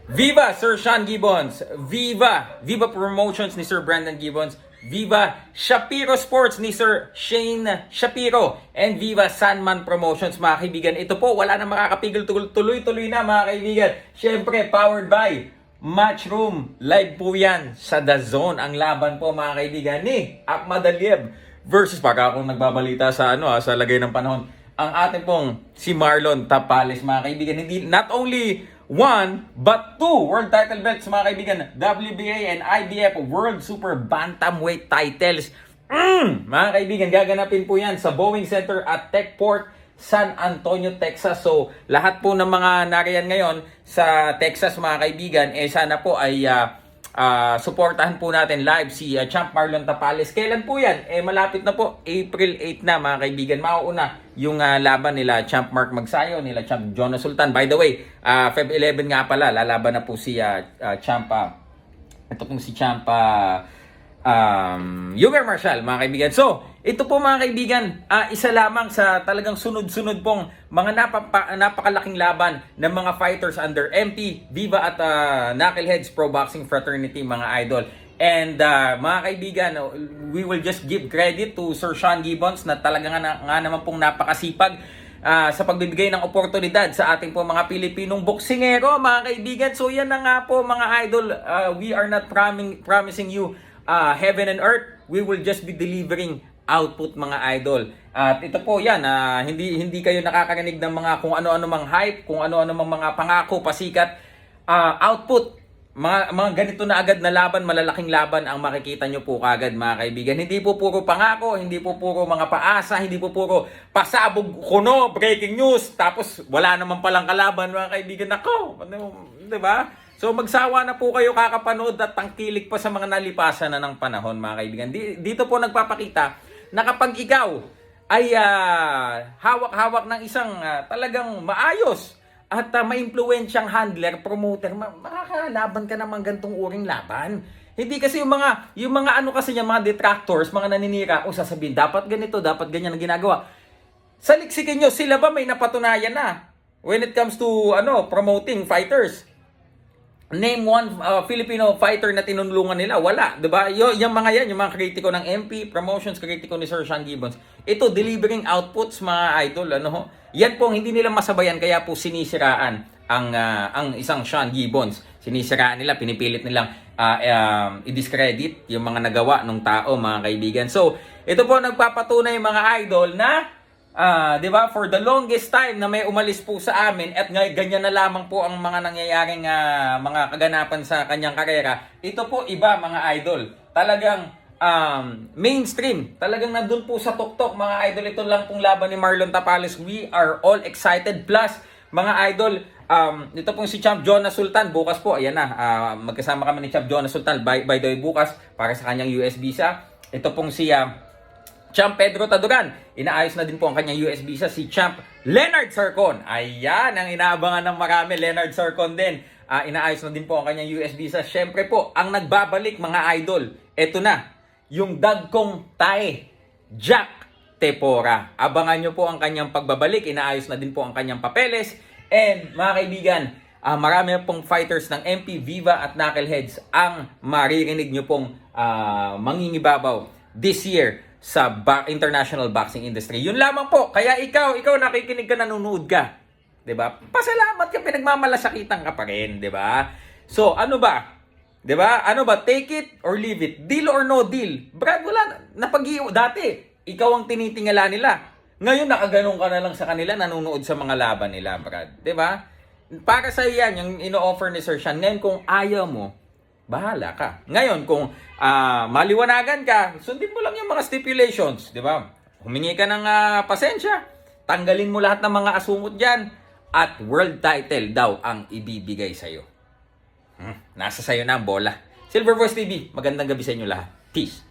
Viva Sir Sean Gibbons, Viva Promotions ni Sir Brandon Gibbons, Viva Shapiro Sports ni Sir Shane Shapiro, and Viva Sanman Promotions mga kaibigan. Ito po, wala na makakapigil, tuloy-tuloy na mga kaibigan. Syempre, powered by Matchroom. Live po yan sa The Zone. Ang laban po mga kaibigan ni Ahmad Aliyev versus, baka akong nagbabalita sa sa lagay ng panahon, ang ating pong si Marlon Tapales mga kaibigan. Hindi, not only one, but two world title belts mga kaibigan. WBA and IBF World Super Bantamweight titles. Mga kaibigan, gaganapin po yan sa Boeing Center at Techport, San Antonio, Texas. So, lahat po ng mga nariyan ngayon sa Texas mga kaibigan, sana po ay suportahan po natin live si Champ Marlon Tapales. Kailan po yan? Malapit na po. April 8 na mga kaibigan. Mauuna yung laban nila Champ Mark Magsayo, nila Champ Jonas Sultan. By the way, Feb 11 nga pala, lalaban na po si Champ, ito pong si Champ Yuber Marshall mga kaibigan. So, ito po mga kaibigan, isa lamang sa talagang sunod-sunod pong mga napakalaking laban ng mga fighters under MP, Viva at Knuckleheads Pro Boxing Fraternity mga idol. And mga kaibigan, we will just give credit to Sir Sean Gibbons na talaga nga naman pong napakasipag sa pagbibigay ng oportunidad sa ating po mga Pilipinong boksingero mga kaibigan. So yan na nga po mga idol, we are not promising you heaven and earth, we will just be delivering output mga idol. At ito po yan, hindi kayo nakakarinig ng mga kung ano-ano mang hype, kung ano-ano mang mga pangako, pasikat, output. Mga ganito na agad na laban, malalaking laban ang makikita nyo po kagad mga kaibigan. Hindi po puro pangako, hindi po puro mga paasa, hindi po puro pasabog kuno, breaking news, tapos wala naman palang kalaban mga kaibigan. Ako, di ba? So magsawa na po kayo kakapanood at tangkilik pa sa mga nalipasan na ng panahon mga kaibigan. Dito po nagpapakita na kapag ikaw ay hawak-hawak ng isang talagang maayos at maimpluwensyang handler, promoter, makakalaban ka naman gantong uring laban. Hindi kasi yung mga ano kasi niya, mga detractors, mga naninira, sasabihin, dapat ganito, dapat ganyan ang ginagawa. Saliksikin nyo, sila ba may napatunayan na when it comes to promoting fighters? Name one Filipino fighter na tinulungan nila. Wala, 'di ba? Yung mga yan, yung mga kritiko ng MP, promotions kritiko ni Sir Sean Gibbons. Ito delivering outputs mga idol, Yan po hindi nila masabayan kaya po sinisiraan ang isang Sean Gibbons. Sinisiraan nila, pinipilit nilang i-discredit yung mga nagawa ng tao mga kaibigan. So, ito po nagpapatunay mga idol na 'di ba, for the longest time na may umalis po sa amin at ganyan na lamang po ang mga nangyayaring mga kaganapan sa kanyang karera. Ito po iba mga idol. Talagang mainstream. Talagang nandun po sa tuktok mga idol. Ito lang pong laban ni Marlon Tapales. We are all excited. Plus mga idol, ito pong si Champ Jonas Sultan. Bukas po, ayan na. Magkasama kami ni Champ Jonas Sultan. By the way, bukas para sa kanyang US visa. Ito pong si Champ Pedro Taduran, inaayos na din po ang kanyang US visa. Si Champ Leonard Sarcon, ayan ang inaabangan ng marami. Leonard Sarcon din, inaayos na din po ang kanyang US visa. Syempre po, ang nagbabalik mga idol, eto na, yung dagkong tae, Jack Tepora. Abangan nyo po ang kanyang pagbabalik, inaayos na din po ang kanyang papeles. And mga kaibigan, marami pong fighters ng MP, Viva at Knuckleheads ang maririnig nyo pong mangingibabaw this year sa international boxing industry. Yun lamang po. Kaya ikaw nakikinig ka, nanonood ka. 'Di ba? Pasalamat ka, pinagmamalasakitan ka pa rin, 'di ba? So, ano ba? 'Di ba? Ano ba? Take it or leave it. Deal or no deal. Brad, wala dati, ikaw ang tinitingala nila. Ngayon nakaganong ka na lang sa kanila, nanonood sa mga laban nila, Brad. 'Di ba? Para sa yan yung ino-offer ni Sir Sean. Ngayon kung ayaw mo, bahala ka. Ngayon, kung maliwanagan ka, sundin mo lang yung mga stipulations, di ba? Humingi ka ng pasensya, tanggalin mo lahat ng mga asungot dyan, at world title daw ang ibibigay sa'yo. Nasa sa'yo na ang bola. Silver Voice TV, magandang gabi sa inyo lahat. Peace.